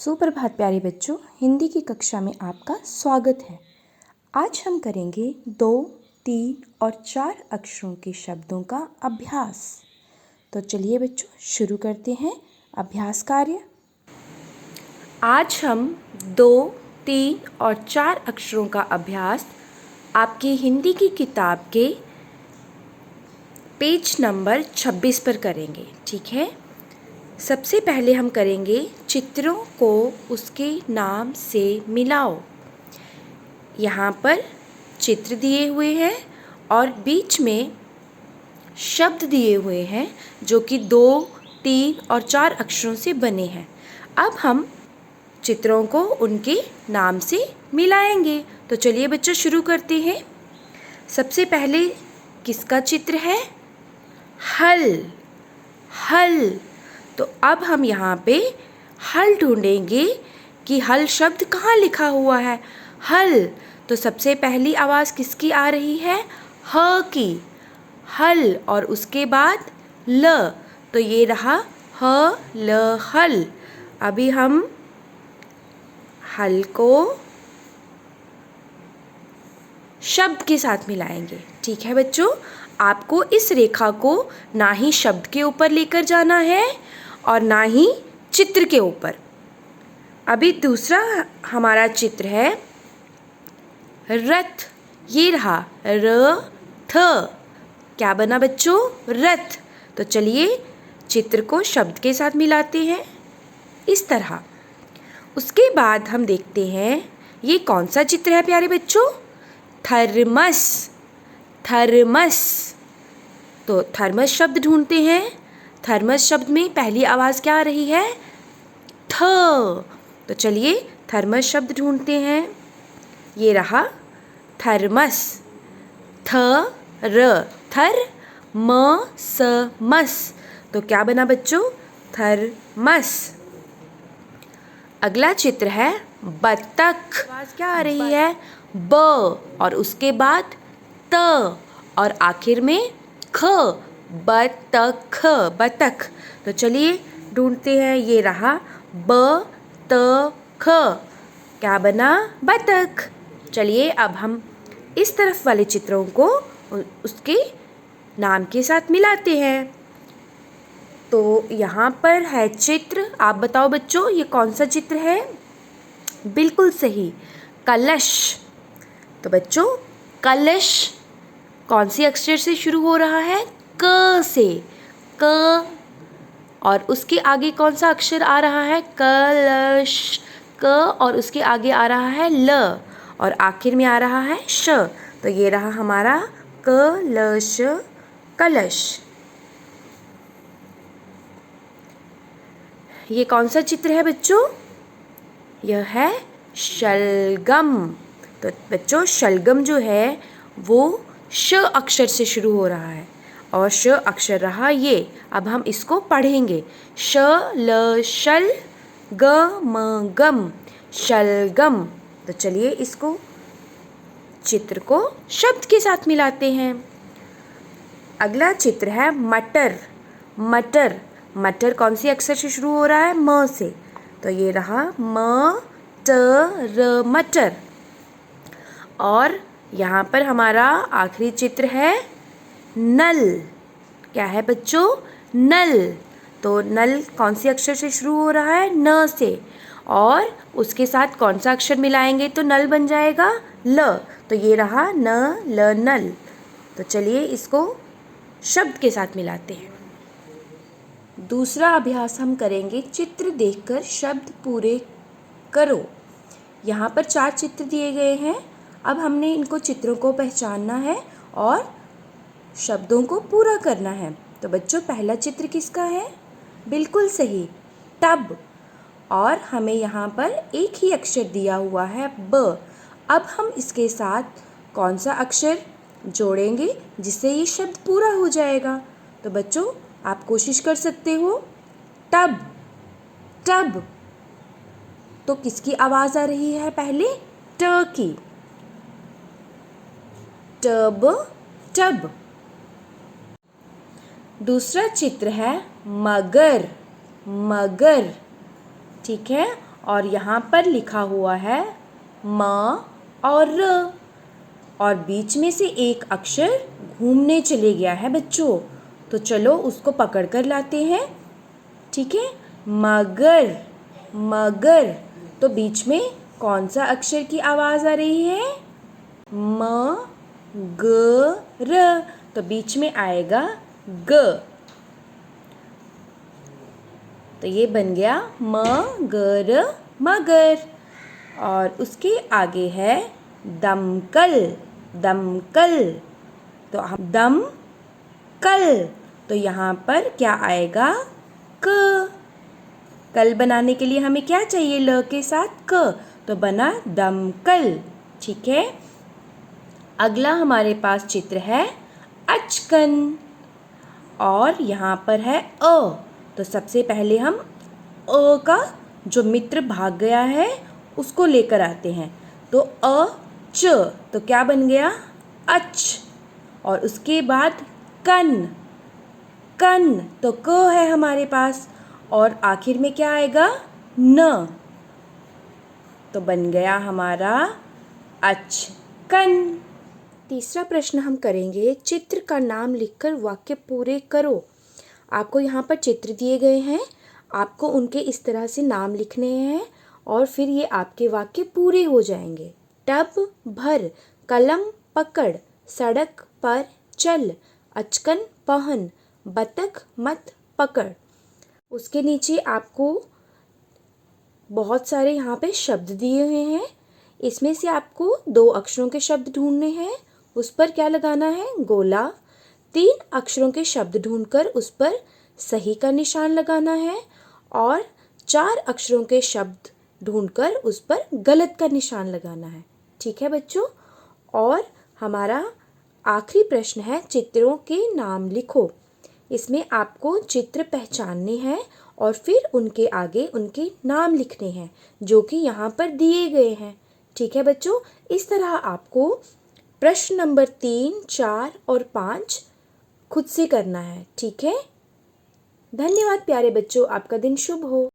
सुप्रभात प्यारे बच्चों, हिंदी की कक्षा में आपका स्वागत है। आज हम करेंगे 2, 3 और 4 अक्षरों के शब्दों का अभ्यास। तो चलिए बच्चों शुरू करते हैं अभ्यास कार्य। आज हम 2, 3 और 4 अक्षरों का अभ्यास आपकी हिंदी की किताब के पेज नंबर 26 पर करेंगे, ठीक है। सबसे पहले हम करेंगे चित्रों को उसके नाम से मिलाओ। यहाँ पर चित्र दिए हुए हैं और बीच में शब्द दिए हुए हैं जो कि 2, 3 और 4 अक्षरों से बने हैं। अब हम चित्रों को उनके नाम से मिलाएंगे। तो चलिए बच्चों शुरू करते हैं। सबसे पहले किसका चित्र है? हल। हल। तो अब हम यहाँ पे हल ढूंढेंगे कि हल शब्द कहाँ लिखा हुआ है। हल। तो सबसे पहली आवाज़ किसकी आ रही है? ह की। हल। और उसके बाद ल। तो ये रहा ह ल हल। अभी हम हल को शब्द के साथ मिलाएंगे, ठीक है बच्चों। आपको इस रेखा को ना ही शब्द के ऊपर लेकर जाना है और ना ही चित्र के ऊपर। अभी दूसरा हमारा चित्र है रथ। ये रहा र थ। क्या बना बच्चों? रथ। तो चलिए चित्र को शब्द के साथ मिलाते हैं इस तरह। उसके बाद हम देखते हैं ये कौन सा चित्र है प्यारे बच्चों? थर्मस। थर्मस। तो थर्मस शब्द ढूंढते हैं। थर्मस शब्द में पहली आवाज़ क्या आ रही है? थ। तो चलिए थर्मस शब्द ढूंढते हैं। ये रहा थर्मस। थ र थर म स मस। तो क्या बना बच्चों? थर्मस। अगला चित्र है बत्तख। आवाज़ क्या आ रही है? ब और उसके बाद त और आखिर में ख। बतख। बतख। तो चलिए ढूंढते हैं। ये रहा ब त ख। क्या बना? बतख। चलिए अब हम इस तरफ वाले चित्रों को उसके नाम के साथ मिलाते हैं। तो यहाँ पर है चित्र। आप बताओ बच्चों ये कौन सा चित्र है? बिल्कुल सही, कलश। तो बच्चों कलश कौन सी अक्षर से शुरू हो रहा है? क से। क। और उसके आगे कौन सा अक्षर आ रहा है? कलश। क और उसके आगे आ रहा है ल और आखिर में आ रहा है श। तो ये रहा हमारा कलश। कलश। ये कौन सा चित्र है बच्चों? यह है शलगम। तो बच्चों शलगम जो है वो श अक्षर से शुरू हो रहा है और श अक्षर रहा ये। अब हम इसको पढ़ेंगे। श ल शल ग म गम। शलगम। तो चलिए इसको चित्र को शब्द के साथ मिलाते हैं। अगला चित्र है मटर। मटर। मटर कौन सी अक्षर से शुरू हो रहा है? म से। तो ये रहा म ट र मटर। और यहाँ पर हमारा आखिरी चित्र है नल। क्या है बच्चों? नल। तो नल कौन सी अक्षर से शुरू हो रहा है? न से। और उसके साथ कौन सा अक्षर मिलाएंगे तो नल बन जाएगा? ल। तो ये रहा न ल नल। तो चलिए इसको शब्द के साथ मिलाते हैं। दूसरा अभ्यास हम करेंगे चित्र देखकर शब्द पूरे करो। यहाँ पर 4 चित्र दिए गए हैं। अब हमने इनको चित्रों को पहचानना है और शब्दों को पूरा करना है। तो बच्चों पहला चित्र किसका है? बिल्कुल सही, टब। और हमें यहाँ पर एक ही अक्षर दिया हुआ है ब। अब हम इसके साथ कौन सा अक्षर जोड़ेंगे जिससे ये शब्द पूरा हो जाएगा? तो बच्चों आप कोशिश कर सकते हो। टब। टब। तो किसकी आवाज़ आ रही है पहले? ट की। Tub tub. दूसरा चित्र है मगर। मगर, ठीक है। और यहाँ पर लिखा हुआ है म और र, और बीच में से एक अक्षर घूमने चले गया है बच्चों। तो चलो उसको पकड़ कर लाते हैं। ठीक है, मगर, मगर। तो बीच में कौन सा अक्षर की आवाज़ आ रही है? म ग र। तो बीच में आएगा ग। तो ये बन गया म ग र मगर। और उसके आगे है दमकल, दमकल। तो हम दम कल। तो यहाँ पर क्या आएगा? क। कल बनाने के लिए हमें क्या चाहिए? ल के साथ क। तो बना दमकल। ठीक है, अगला हमारे पास चित्र है अचकन। और यहाँ पर है अ। तो सबसे पहले हम अ का जो मित्र भाग गया है उसको लेकर आते हैं। तो अ च, तो क्या बन गया? अच। और उसके बाद कन, कन। तो क है हमारे पास। और आखिर में क्या आएगा? न। तो बन गया हमारा अचकन। तीसरा प्रश्न हम करेंगे, चित्र का नाम लिखकर वाक्य पूरे करो। आपको यहाँ पर चित्र दिए गए हैं, आपको उनके इस तरह से नाम लिखने हैं और फिर ये आपके वाक्य पूरे हो जाएंगे। टब भर, कलम पकड़, सड़क पर चल, अचकन पहन, बतख मत पकड़। उसके नीचे आपको बहुत सारे यहाँ पे शब्द दिए हुए हैं। इसमें से आपको 2 अक्षरों के शब्द ढूंढने हैं। उस पर क्या लगाना है? गोला। 3 अक्षरों के शब्द ढूंढकर उस पर सही का निशान लगाना है और 4 अक्षरों के शब्द ढूंढकर उस पर गलत का निशान लगाना है। ठीक है बच्चों? और हमारा आखिरी प्रश्न है, चित्रों के नाम लिखो। इसमें आपको चित्र पहचानने हैं और फिर उनके आगे उनके नाम लिखने हैं जो कि यहाँ पर दिए गए हैं। ठीक है बच्चों, इस तरह आपको प्रश्न नंबर 3, 4 और 5 खुद से करना है। ठीक है, धन्यवाद प्यारे बच्चों, आपका दिन शुभ हो।